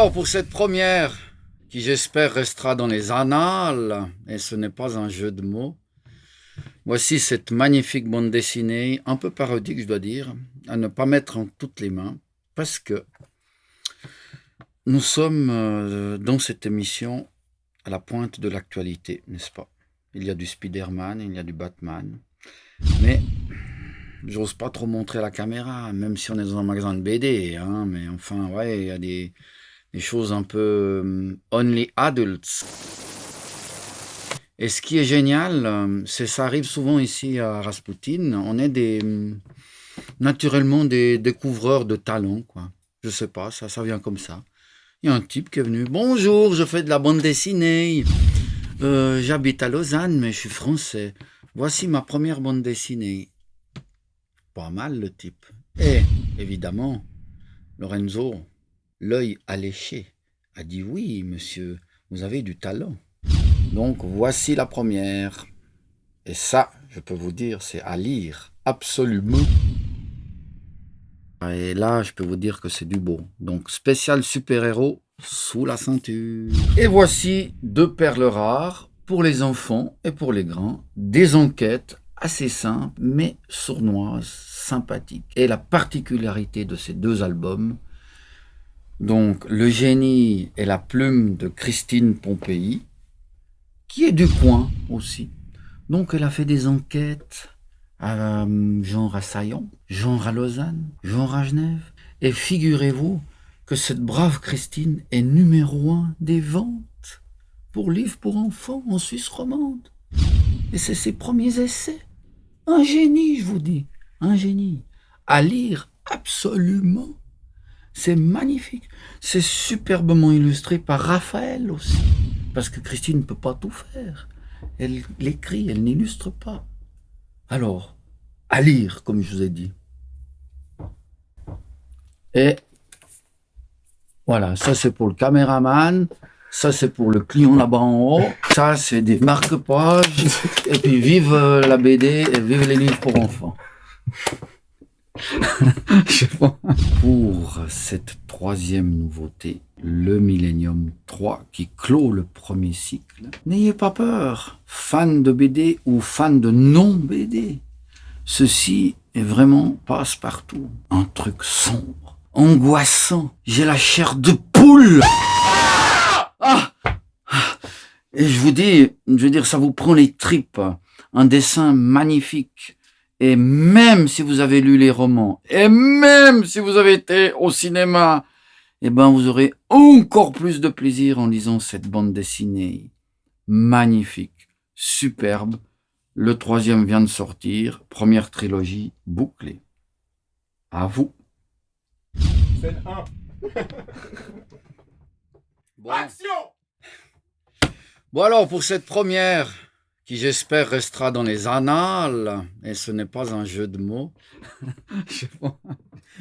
alors, pour cette première, qui j'espère restera dans les annales, et ce n'est pas un jeu de mots, voici cette magnifique bande dessinée, un peu parodique, je dois dire, à ne pas mettre en toutes les mains, parce que nous sommes dans cette émission à la pointe de l'actualité, n'est-ce pas? Il y a du Spider-Man, il y a du Batman, mais j'ose pas trop montrer à la caméra, même si on est dans un magasin de BD, hein, mais enfin, ouais, il y a des choses un peu only adults. Et ce qui est génial, c'est ça arrive souvent ici à Rasputin, on est naturellement des découvreurs de talents, quoi. Je sais pas, ça vient comme ça. Il y a un type qui est venu, bonjour, je fais de la bande dessinée, j'habite à Lausanne, mais je suis français. Voici ma première bande dessinée. Pas mal le type. Et évidemment, Lorenzo, l'œil alléché, a dit oui, monsieur, vous avez du talent. Donc voici la première. Et ça, je peux vous dire, c'est à lire, absolument. Et là, je peux vous dire que c'est du beau. Donc spécial super-héros sous la ceinture. Et voici deux perles rares pour les enfants et pour les grands. Des enquêtes assez simples, mais sournoises, sympathiques. Et la particularité de ces deux albums, donc Le génie et la plume de Christine Pompéi, qui est du coin aussi. Donc elle a fait des enquêtes, genre à Saillant, genre à Lausanne, genre à Genève. Et figurez-vous que cette brave Christine est numéro 1 des ventes pour livres pour enfants en Suisse romande. Et c'est ses premiers essais. Un génie, je vous dis, un génie. À lire absolument. C'est magnifique. C'est superbement illustré par Raphaël aussi. Parce que Christine ne peut pas tout faire. Elle écrit, elle n'illustre pas. Alors, à lire, comme je vous ai dit. Et voilà, ça c'est pour le caméraman, ça c'est pour le client là-bas en haut, ça c'est des marque-pages, et puis vive la BD et vive les livres pour enfants. Pour cette troisième nouveauté, le Millennium 3 qui clôt le premier cycle, n'ayez pas peur, fans de BD ou fans de non-BD. Ceci est vraiment passe-partout. Un truc sombre, angoissant. J'ai la chair de poule. Ah, et je vous dis, ça vous prend les tripes. Un dessin magnifique. Et même si vous avez lu les romans, et même si vous avez été au cinéma, eh ben vous aurez encore plus de plaisir en lisant cette bande dessinée. Magnifique, superbe. Le troisième vient de sortir, première trilogie bouclée. À vous. Scène 1. Bon. Action! Bon alors, pour cette première, qui j'espère restera dans les annales, et ce n'est pas un jeu de mots,